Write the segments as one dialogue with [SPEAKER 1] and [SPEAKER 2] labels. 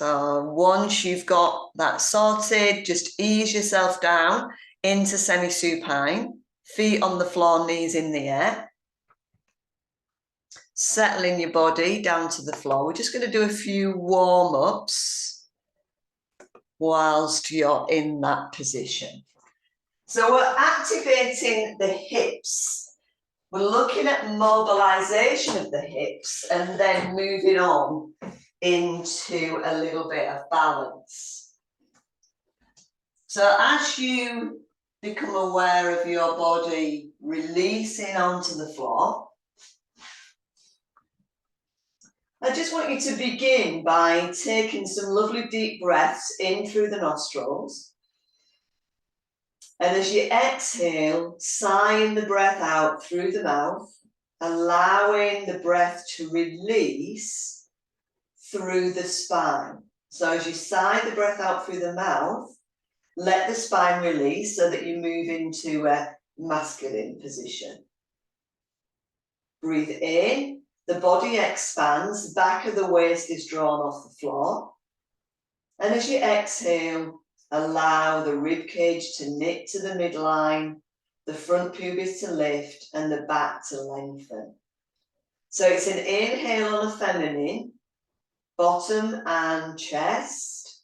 [SPEAKER 1] So once you've got that sorted, just ease yourself down into semi-supine, feet on the floor, knees in the air. Settling your body down to the floor. We're just going to do a few warm-ups whilst you're in that position. So we're activating the hips. We're looking at mobilization of the hips and then moving on into a little bit of balance. So as you become aware of your body releasing onto the floor, I just want you to begin by taking some lovely deep breaths in through the nostrils. And as you exhale, sighing the breath out through the mouth, allowing the breath to release through the spine. So as you sigh the breath out through the mouth, let the spine release so that you move into a masculine position. Breathe in, the body expands, the back of the waist is drawn off the floor. And as you exhale, allow the rib cage to knit to the midline, the front pubis to lift, and the back to lengthen. So it's an inhale on a feminine, bottom and chest.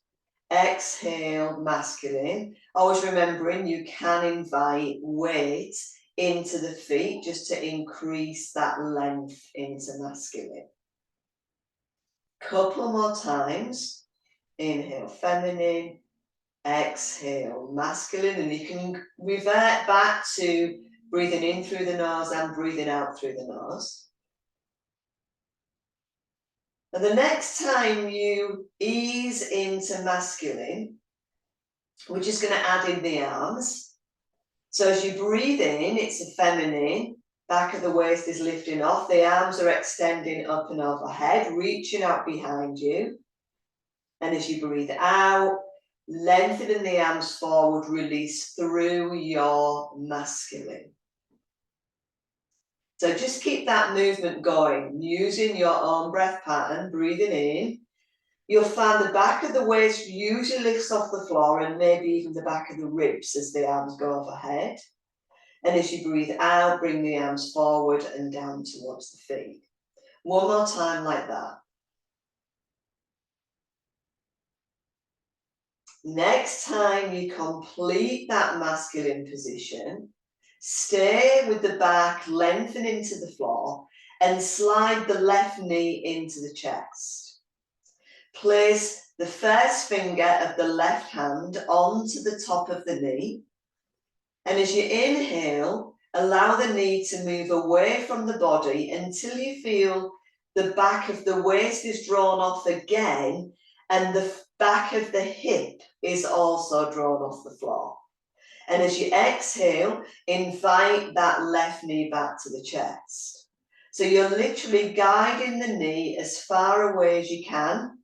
[SPEAKER 1] Exhale, masculine. Always remembering you can invite weight into the feet just to increase that length into masculine. Couple more times. Inhale, feminine. Exhale, masculine. And you can revert back to breathing in through the nose and breathing out through the nose. And the next time you ease into masculine, we're just going to add in the arms. So as you breathe in, it's a feminine, back of the waist is lifting off, the arms are extending up and overhead, reaching out behind you. And as you breathe out, lengthening the arms forward, release through your masculine. So just keep that movement going, using your own breath pattern, breathing in. You'll find the back of the waist usually lifts off the floor and maybe even the back of the ribs as the arms go overhead. And as you breathe out, bring the arms forward and down towards the feet. One more time like that. Next time you complete that masculine position, stay with the back lengthening to the floor and slide the left knee into the chest. Place the first finger of the left hand onto the top of the knee. And as you inhale, allow the knee to move away from the body until you feel the back of the waist is drawn off again and the back of the hip is also drawn off the floor. And as you exhale, invite that left knee back to the chest. So you're literally guiding the knee as far away as you can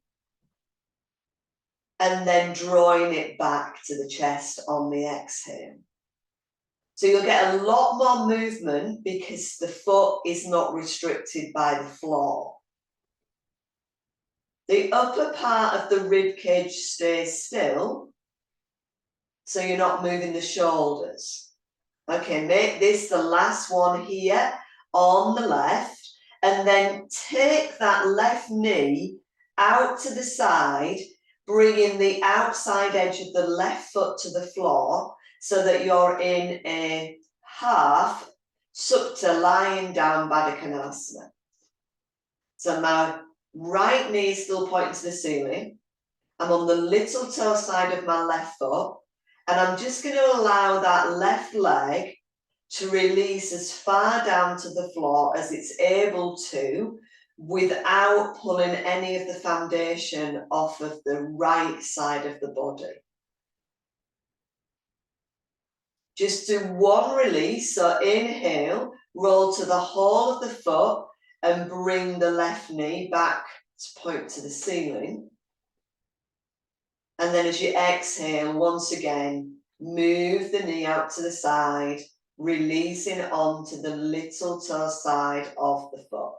[SPEAKER 1] and then drawing it back to the chest on the exhale. So you'll get a lot more movement because the foot is not restricted by the floor. The upper part of the rib cage stays still, so you're not moving the shoulders. Okay, make this the last one here on the left, and then take that left knee out to the side, bringing the outside edge of the left foot to the floor so that you're in a half Supta lying down Baddha Konasana. So my right knee is still pointing to the ceiling. I'm on the little toe side of my left foot, and I'm just going to allow that left leg to release as far down to the floor as it's able to without pulling any of the foundation off of the right side of the body. Just do one release, so inhale, roll to the whole of the foot and bring the left knee back to point to the ceiling. And then as you exhale, once again, move the knee out to the side, releasing onto the little toe side of the foot.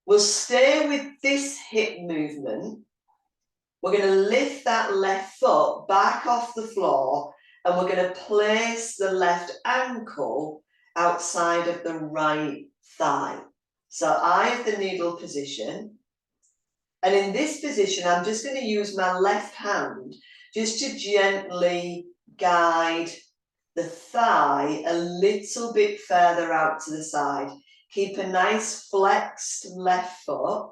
[SPEAKER 1] We'll stay with this hip movement. We're going to lift that left foot back off the floor and we're going to place the left ankle outside of the right thigh. So eye of the needle position. And in this position, I'm just going to use my left hand just to gently guide the thigh a little bit further out to the side. Keep a nice flexed left foot.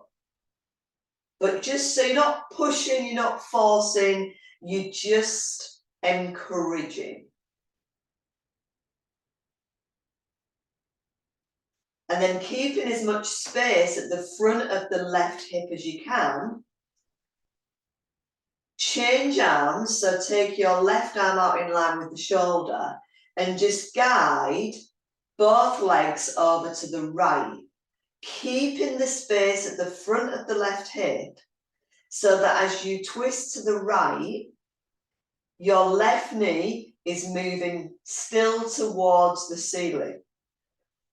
[SPEAKER 1] But just so you're not pushing, you're not forcing, you're just encouraging. And then keeping as much space at the front of the left hip as you can. Change arms, so take your left arm out in line with the shoulder and just guide both legs over to the right, keeping the space at the front of the left hip so that as you twist to the right, your left knee is moving still towards the ceiling.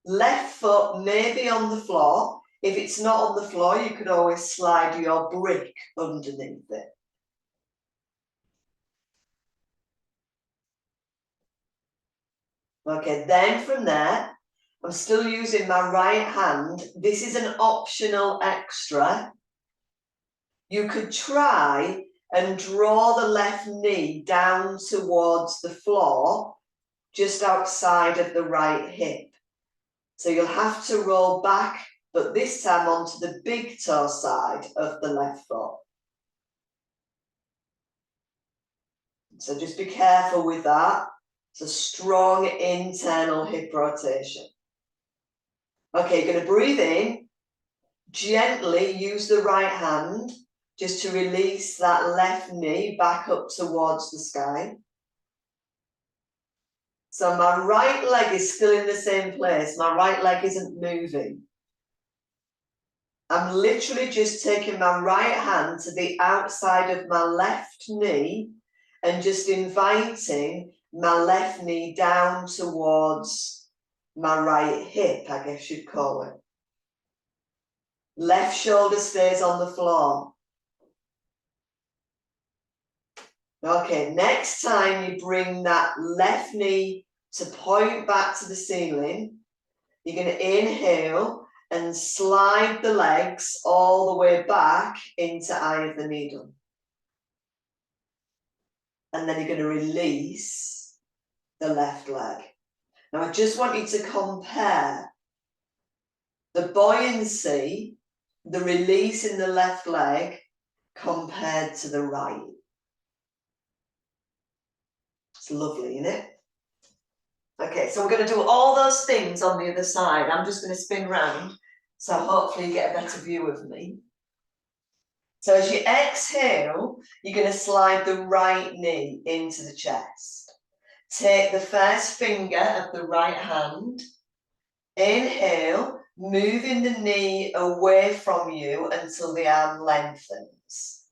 [SPEAKER 1] Left foot may be on the floor. If it's not on the floor, you could always slide your brick underneath it. Okay, then from there, I'm still using my right hand. This is an optional extra. You could try and draw the left knee down towards the floor, just outside of the right hip. So you'll have to roll back, but this time onto the big toe side of the left foot. So just be careful with that. It's a strong internal hip rotation. Okay, you're going to breathe in, gently use the right hand just to release that left knee back up towards the sky. So my right leg is still in the same place. My right leg isn't moving. I'm literally just taking my right hand to the outside of my left knee and just inviting my left knee down towards my right hip, I guess you'd call it. Left shoulder stays on the floor. Okay, next time you bring that left knee to point back to the ceiling, you're going to inhale and slide the legs all the way back into eye of the needle. And then you're going to release the left leg. Now I just want you to compare the buoyancy, the release in the left leg compared to the right. It's lovely, isn't it? Okay, so we're going to do all those things on the other side. I'm just going to spin round, so hopefully you get a better view of me. So as you exhale, you're going to slide the right knee into the chest. Take the first finger of the right hand. Inhale, moving the knee away from you until the arm lengthens.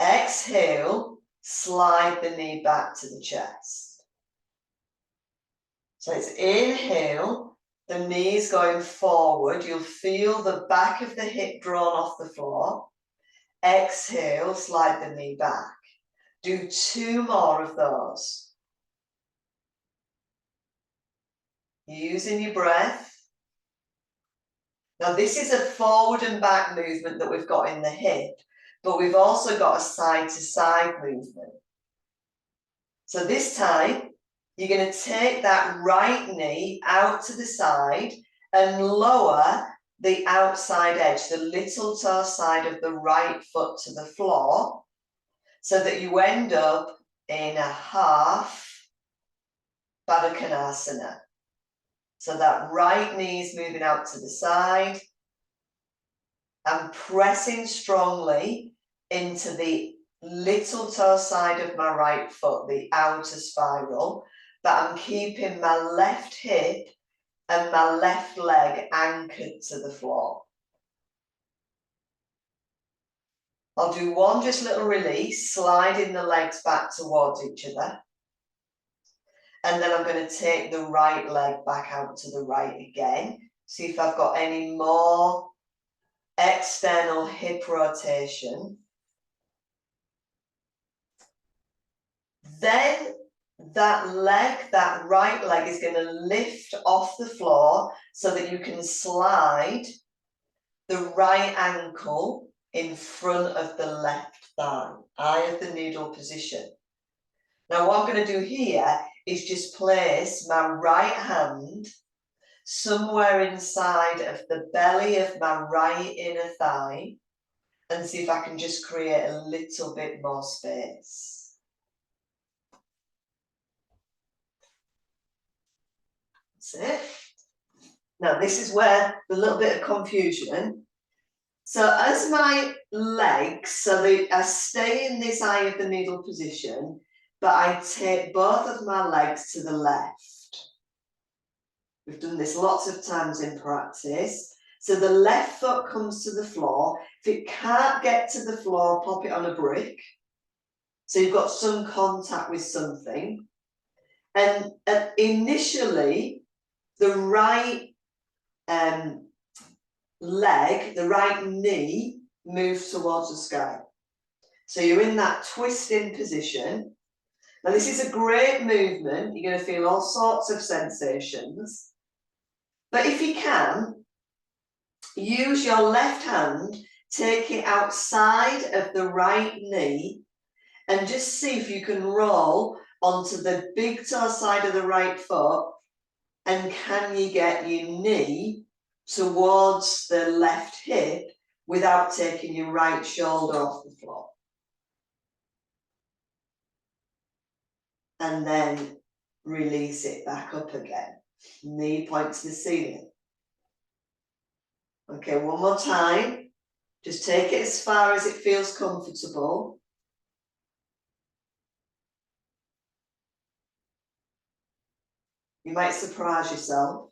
[SPEAKER 1] Exhale, slide the knee back to the chest. So it's inhale, the knee's going forward. You'll feel the back of the hip drawn off the floor. Exhale, slide the knee back. Do 2 more of those. Using your breath. Now this is a forward and back movement that we've got in the hip, but we've also got a side to side movement. So this time, you're going to take that right knee out to the side and lower the outside edge, the little toe side of the right foot to the floor, so that you end up in a half Baddha Konasana. So that right knee is moving out to the side and pressing strongly into the little toe side of my right foot, the outer spiral, but I'm keeping my left hip and my left leg anchored to the floor. I'll do one just little release, sliding the legs back towards each other. And then I'm going to take the right leg back out to the right again. See if I've got any more external hip rotation. Then that leg, that right leg, is going to lift off the floor so that you can slide the right ankle in front of the left thigh, eye of the needle position. Now what I'm going to do here is just place my right hand somewhere inside of the belly of my right inner thigh and see if I can just create a little bit more space. That's it. Now this is where the little bit of confusion. So as my legs, so I stay in this eye of the needle position, but I take both of my legs to the left. We've done this lots of times in practice. So the left foot comes to the floor. If it can't get to the floor, pop it on a brick. So you've got some contact with something. And initially, the right leg, the right knee moves towards the sky. So you're in that twisting position. Now this is a great movement. You're going to feel all sorts of sensations. But if you can, use your left hand, take it outside of the right knee, and just see if you can roll onto the big toe side of the right foot, and can you get your knee towards the left hip without taking your right shoulder off the floor. And then release it back up again. Knee point to the ceiling. Okay, one more time. Just take it as far as it feels comfortable. You might surprise yourself.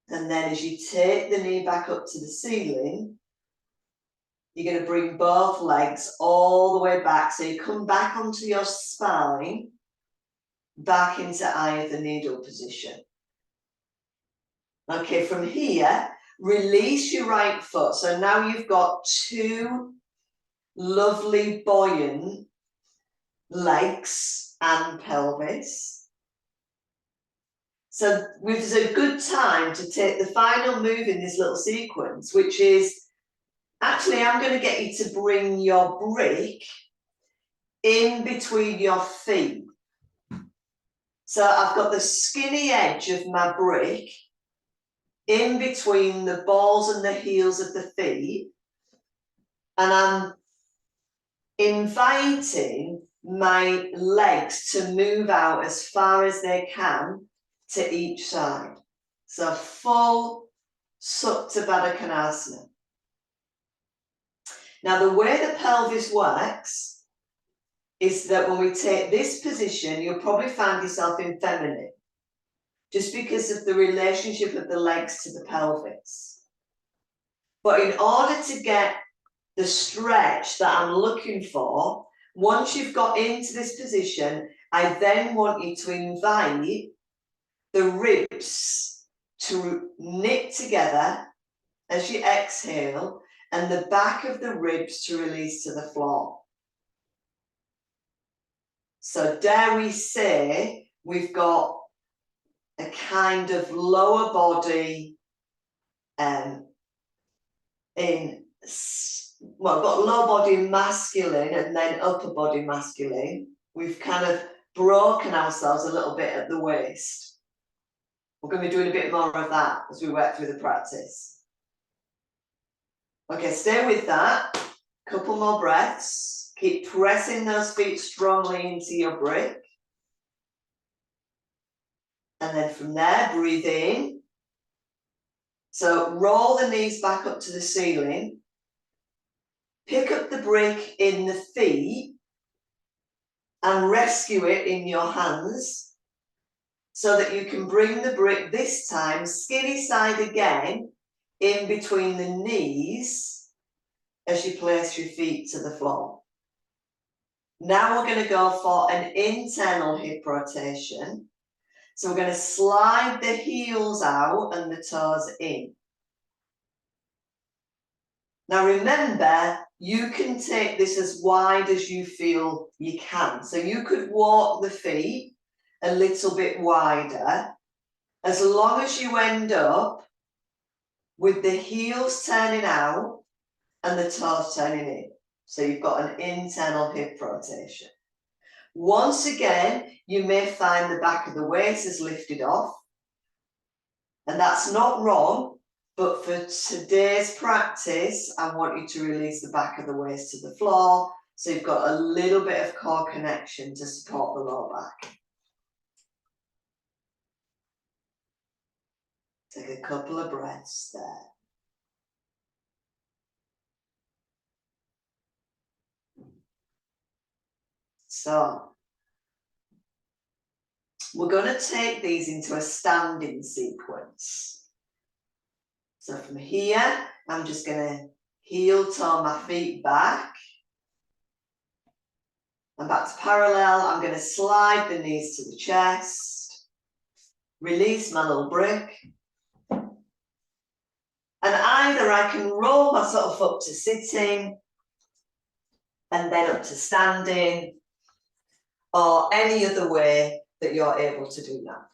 [SPEAKER 1] And then as you take the knee back up to the ceiling, you're going to bring both legs all the way back. So you come back onto your spine, back into eye of the needle position. Okay, from here, release your right foot. So now you've got two lovely buoyant legs and pelvis. So this is a good time to take the final move in this little sequence, which is, actually, I'm going to get you to bring your brick in between your feet. So I've got the skinny edge of my brick in between the balls and the heels of the feet, and I'm inviting my legs to move out as far as they can to each side. So full Supta Baddha Konasana. Now the way the pelvis works is that when we take this position, you'll probably find yourself in feminine, just because of the relationship of the legs to the pelvis. But in order to get the stretch that I'm looking for, once you've got into this position, I then want you to invite the ribs to knit together as you exhale, and the back of the ribs to release to the floor. So dare we say we've got a kind of lower body well, got lower body masculine and then upper body masculine. We've kind of broken ourselves a little bit at the waist. We're going to be doing a bit more of that as we work through the practice. Okay, stay with that. Couple more breaths. Keep pressing those feet strongly into your brick. And then from there, breathe in. So roll the knees back up to the ceiling. Pick up the brick in the feet and rescue it in your hands so that you can bring the brick this time, skinny side again, in between the knees as you place your feet to the floor. Now we're going to go for an internal hip rotation. So we're going to slide the heels out and the toes in. Now remember, you can take this as wide as you feel you can. So you could walk the feet a little bit wider, as long as you end up with the heels turning out and the toes turning in. So you've got an internal hip rotation. Once again, you may find the back of the waist is lifted off, and that's not wrong, but for today's practice, I want you to release the back of the waist to the floor, so you've got a little bit of core connection to support the lower back. Take a couple of breaths there. So, we're going to take these into a standing sequence. So from here, I'm just going to heel toe my feet back. And back to parallel, I'm going to slide the knees to the chest. Release my little brick. And either I can roll myself up to sitting and then up to standing, or any other way that you're able to do that.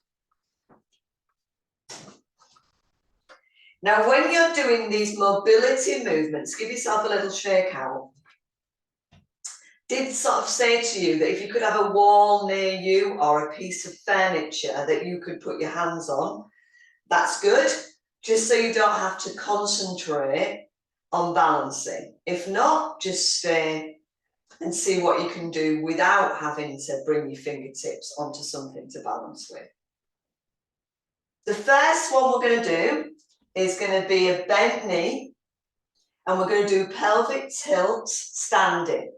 [SPEAKER 1] Now, when you're doing these mobility movements, give yourself a little shake out. Did sort of say to you that if you could have a wall near you or a piece of furniture that you could put your hands on, that's good, just so you don't have to concentrate on balancing. If not, just stay and see what you can do without having to bring your fingertips onto something to balance with. The first one we're going to do is going to be a bent knee, and we're going to do pelvic tilt standing.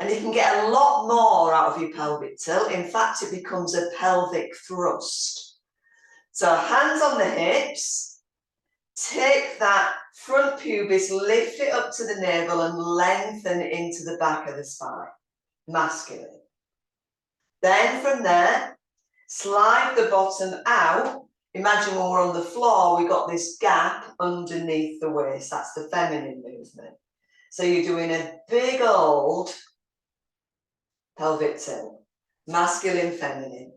[SPEAKER 1] And you can get a lot more out of your pelvic tilt. In fact, it becomes a pelvic thrust. So hands on the hips, take that front pubis, lift it up to the navel and lengthen into the back of the spine, masculine. Then from there, slide the bottom out. Imagine when we're on the floor, we've got this gap underneath the waist. That's the feminine movement. So you're doing a big old pelvic tilt, masculine, feminine.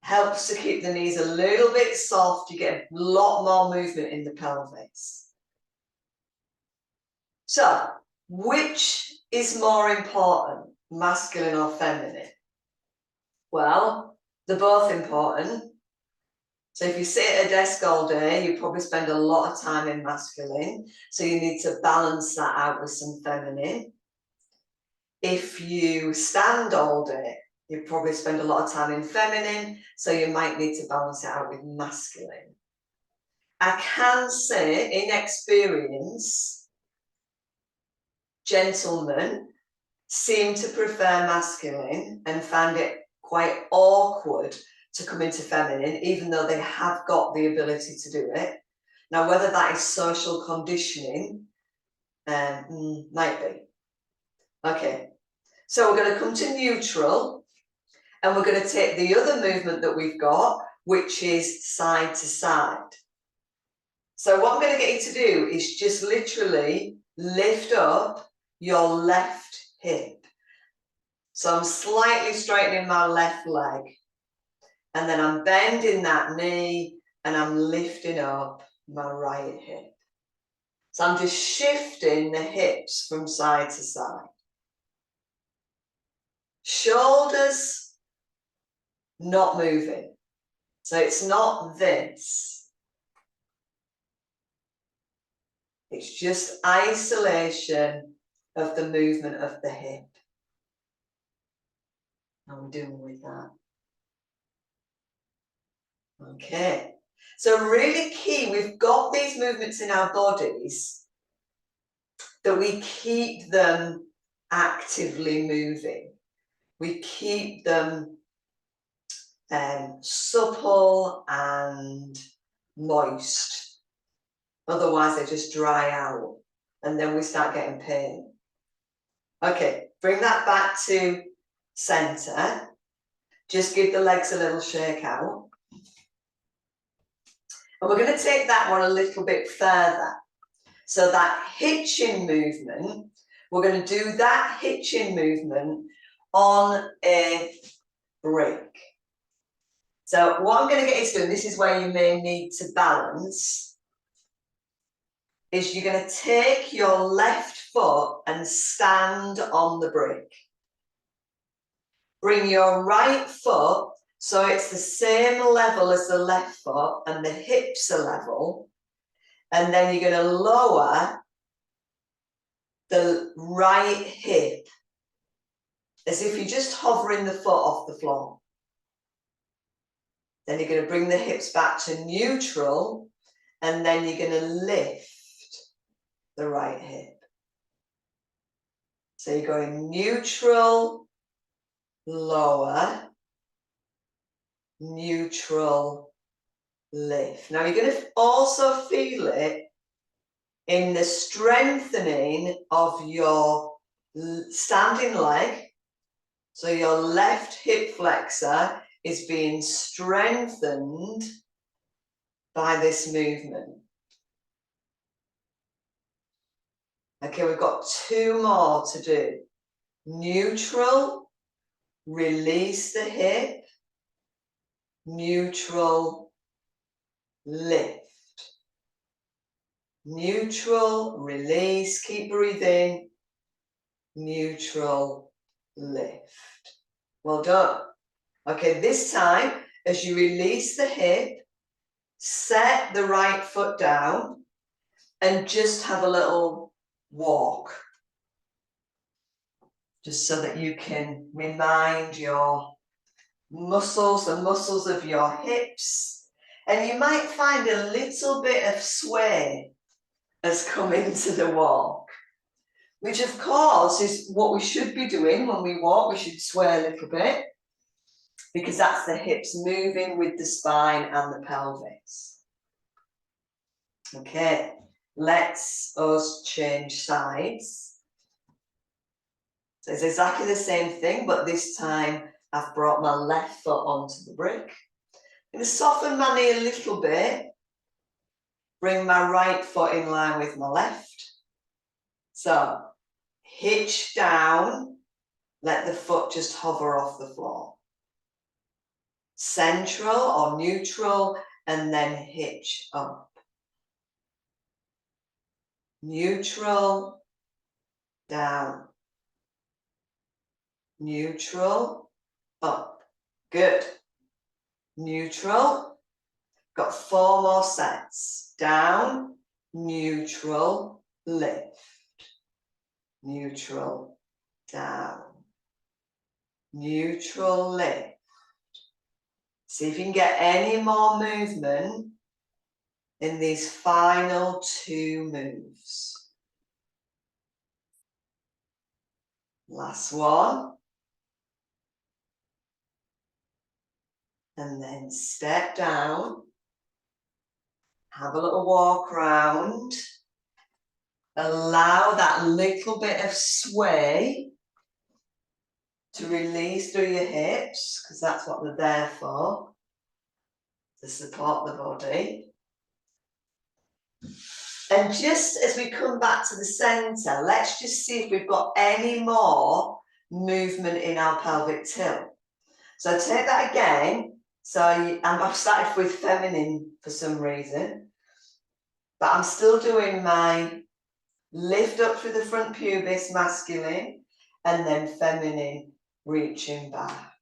[SPEAKER 1] Helps to keep the knees a little bit soft. You get a lot more movement in the pelvis. So, which is more important, masculine or feminine? Well, they're both important. So if you sit at a desk all day, you probably spend a lot of time in masculine. So you need to balance that out with some feminine. If you stand all day, you probably spend a lot of time in feminine, so you might need to balance it out with masculine. I can say, in experience, gentlemen seem to prefer masculine and find it quite awkward to come into feminine, even though they have got the ability to do it. Now, whether that is social conditioning, might be. Okay, so we're going to come to neutral, and we're going to take the other movement that we've got, which is side to side. So what I'm going to get you to do is just literally lift up your left hip. So I'm slightly straightening my left leg, and then I'm bending that knee and I'm lifting up my right hip. So I'm just shifting the hips from side to side. Shoulders not moving. So it's not this. It's just isolation of the movement of the hip. How are we doing with that? Okay. So really key, we've got these movements in our bodies that we keep them actively moving. We keep them supple and moist. Otherwise, they just dry out and then we start getting pain. Okay, bring that back to center. Just give the legs a little shake out. And we're going to take that one a little bit further. So that hitching movement, we're going to do that hitching movement on a brick. So what I'm going to get you to do, and this is where you may need to balance, is you're going to take your left foot and stand on the brick. Bring your right foot so it's the same level as the left foot and the hips are level. And then you're going to lower the right hip as if you're just hovering the foot off the floor. Then you're going to bring the hips back to neutral, and then you're going to lift the right hip. So you're going neutral, lower, neutral, lift. Now you're going to also feel it in the strengthening of your standing leg. So your left hip flexor is being strengthened by this movement. Okay, we've got 2 more to do. Neutral, release the hip, neutral, lift. Neutral, release, keep breathing, neutral, lift. Well done. Okay, this time, as you release the hip, set the right foot down and just have a little walk. Just so that you can remind your muscles, the muscles of your hips. And you might find a little bit of sway has come into the walk, which of course is what we should be doing when we walk. We should sway a little bit because that's the hips moving with the spine and the pelvis. Okay, let's us change sides. So it's exactly the same thing, but this time I've brought my left foot onto the brick. I'm going to soften my knee a little bit. Bring my right foot in line with my left. So hitch down, let the foot just hover off the floor. Central or neutral, and then hitch up. Neutral, down. Neutral, up. Good. Neutral. Got 4 more sets. Down, neutral, lift. Neutral, down. Neutral, lift. See if you can get any more movement in these final 2 moves. Last one. And then step down. Have a little walk around. Allow that little bit of sway to release through your hips, because that's what they're there for, to support the body. And just as we come back to the centre, let's just see if we've got any more movement in our pelvic tilt. So take that again. So I've started with feminine for some reason, but I'm still doing my lift up through the front pubis, masculine, and then feminine, reaching back.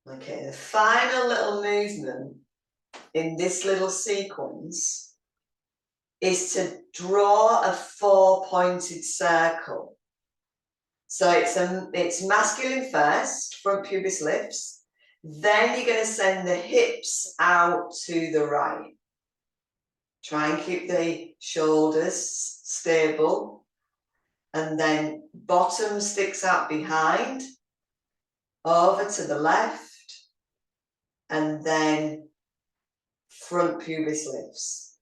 [SPEAKER 1] Okay, the final little movement in this little sequence is to draw a 4-pointed circle. So it's masculine first, front pubis lifts, then you're going to send the hips out to the right. Try and keep the shoulders stable, and then bottom sticks out behind, over to the left, and then front pubis lifts.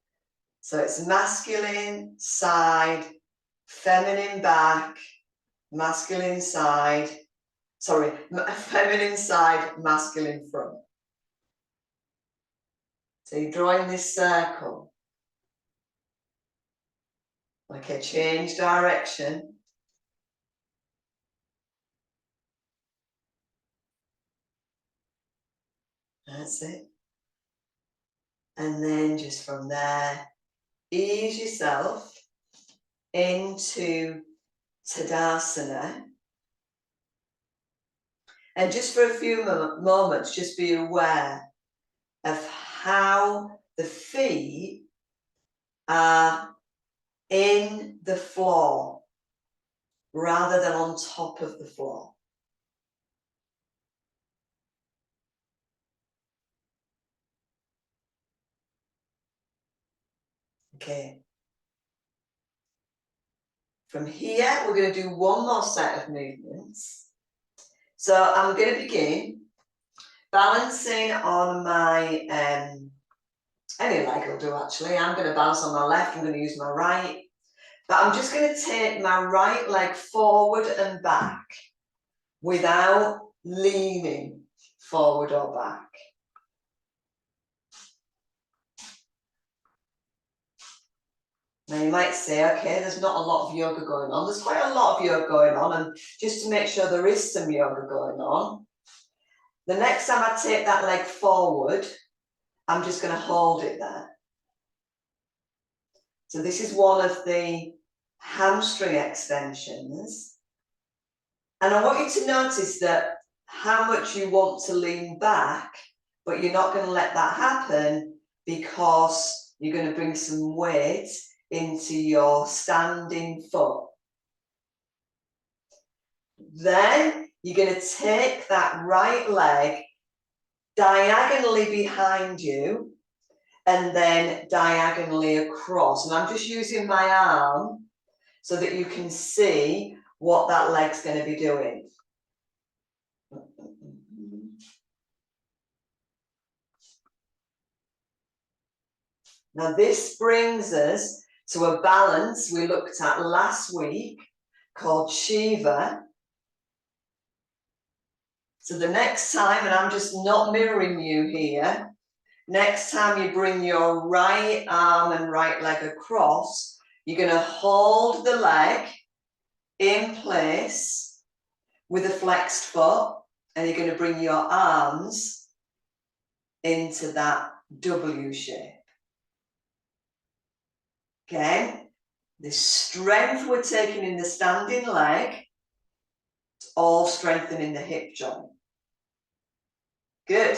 [SPEAKER 1] So it's masculine side, feminine back, masculine side, sorry, feminine side, masculine front. So you're drawing this circle. Okay, change direction. That's it. And then just from there, ease yourself into Tadasana. And just for a few moments, just be aware of how the feet are in the floor rather than on top of the floor. Okay. From here, we're going to do one more set of movements. So I'm going to begin balancing on my, any leg will do actually. I'm going to balance on my left, I'm going to use my right. But I'm just going to take my right leg forward and back without leaning forward or back. Now you might say, okay, there's not a lot of yoga going on. There's quite a lot of yoga going on, and just to make sure there is some yoga going on, the next time I take that leg forward, I'm just going to hold it there. So this is one of the hamstring extensions. And I want you to notice that how much you want to lean back, but you're not going to let that happen because you're going to bring some weight into your standing foot. Then you're going to take that right leg diagonally behind you and then diagonally across. And I'm just using my arm so that you can see what that leg's going to be doing. Now this brings us to a balance we looked at last week called Shiva. So the next time, and I'm just not mirroring you here, next time you bring your right arm and right leg across, you're going to hold the leg in place with a flexed foot, and you're going to bring your arms into that W shape. Okay, the strength we're taking in the standing leg, it's all strengthening the hip joint. Good.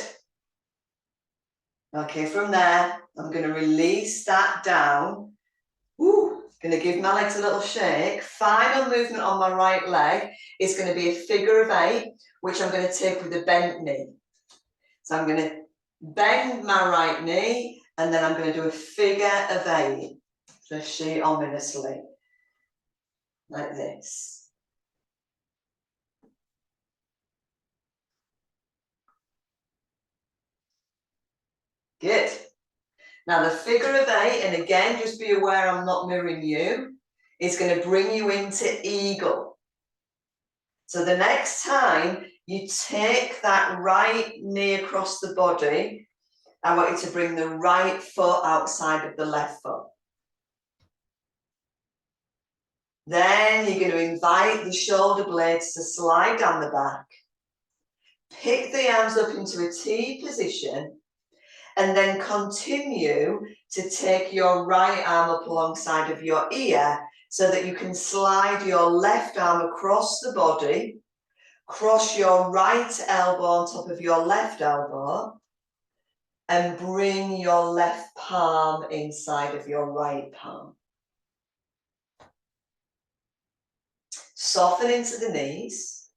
[SPEAKER 1] Okay, from there, I'm going to release that down. Woo, going to give my legs a little shake. Final movement on my right leg is going to be a figure of 8, which I'm going to take with a bent knee. So I'm going to bend my right knee, and then I'm going to do a figure of 8. Just see ominously, like this. Good. Now the figure of 8, and again, just be aware I'm not mirroring you, is going to bring you into eagle. So the next time you take that right knee across the body, I want you to bring the right foot outside of the left foot. Then you're going to invite the shoulder blades to slide down the back. Pick the arms up into a T position, and then continue to take your right arm up alongside of your ear so that you can slide your left arm across the body, cross your right elbow on top of your left elbow, and bring your left palm inside of your right palm. Soften into the knees.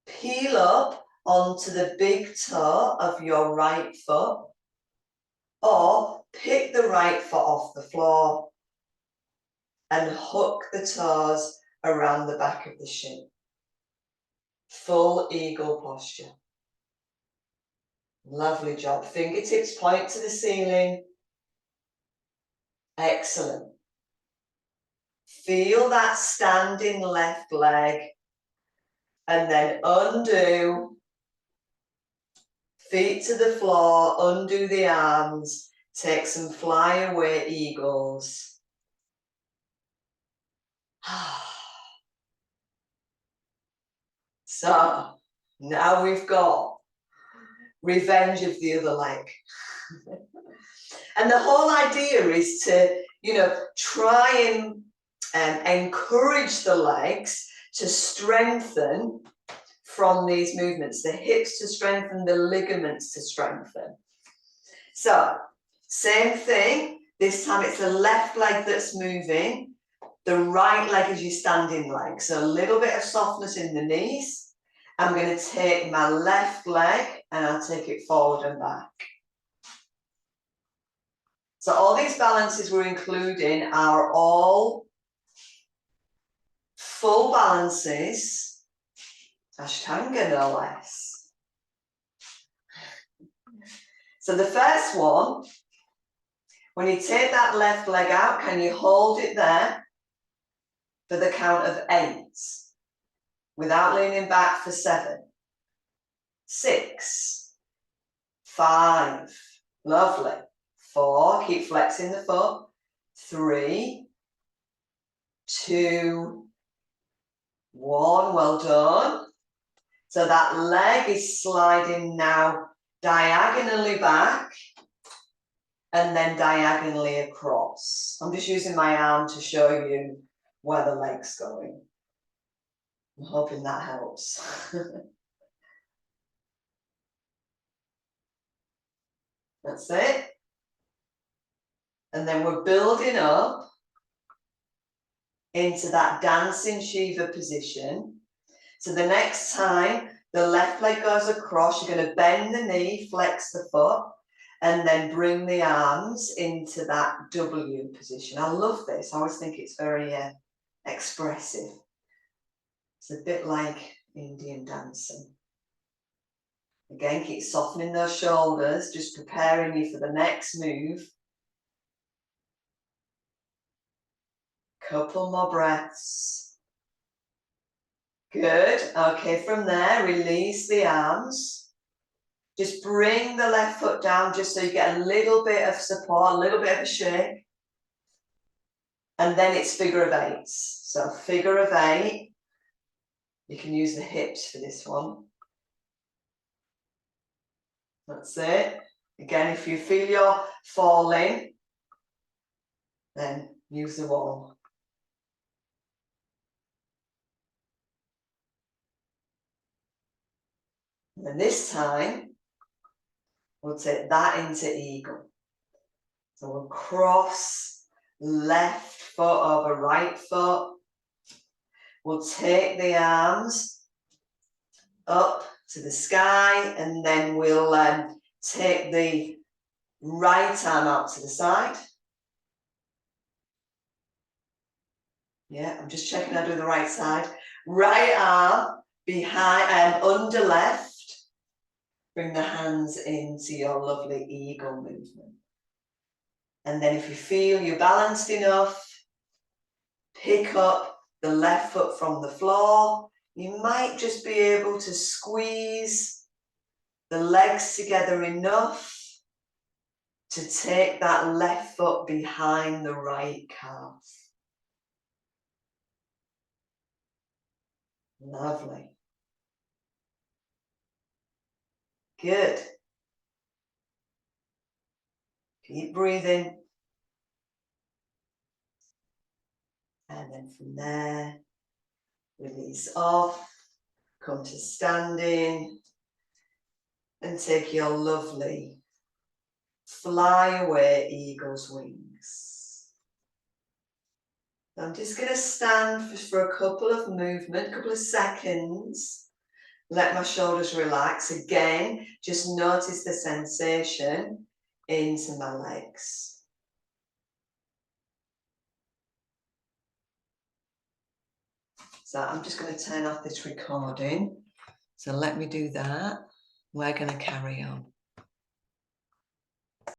[SPEAKER 1] Peel up onto the big toe of your right foot, or pick the right foot off the floor and hook the toes around the back of the shin. Full eagle posture. Lovely job. Fingertips point to the ceiling. Excellent. Feel that standing left leg, and then undo. Feet to the floor, undo the arms. Take some fly away eagles. So now we've got revenge of the other leg. And the whole idea is to, you know, try and encourage the legs to strengthen from these movements, the hips to strengthen, the ligaments to strengthen. So, same thing, this time it's the left leg that's moving, the right leg is your standing leg. So a little bit of softness in the knees. I'm going to take my left leg and I'll take it forward and back. So all these balances we're including are all full balances, Ashtanga no less. So the first one, when you take that left leg out, can you hold it there for the count of 8 without leaning back for 7, 6, 5, lovely, 4, keep flexing the foot, 3, 2, 1, well done. So that leg is sliding now diagonally back and then diagonally across. I'm just using my arm to show you where the leg's going. I'm hoping that helps. That's it. And then we're building up into that dancing Shiva position. So the next time the left leg goes across, you're going to bend the knee, flex the foot, and then bring the arms into that W position. I love this. I always think it's very expressive. It's a bit like Indian dancing. Again, keep softening those shoulders, just preparing you for the next move. Couple more breaths. Good. Okay, from there, release the arms. Just bring the left foot down just so you get a little bit of support, a little bit of a shake. And then it's figure of 8s. So figure of 8. You can use the hips for this one. That's it. Again, if you feel you're falling, then use the wall. And then this time, we'll take that into eagle. So we'll cross left foot over right foot. We'll take the arms up to the sky and then we'll take the right arm out to the side. Yeah, I'm just checking I do the right side. Right arm behind and under left. Bring the hands into your lovely eagle movement. And then if you feel you're balanced enough, pick up the left foot from the floor. You might just be able to squeeze the legs together enough to take that left foot behind the right calf. Lovely. Good. Keep breathing. And then from there, release off, come to standing, and take your lovely fly away eagle's wings. I'm just going to stand for a couple of movements, a couple of seconds. Let my shoulders relax. Again, just notice the sensation into my legs. So I'm just going to turn off this recording. So let me do that. We're going to carry on.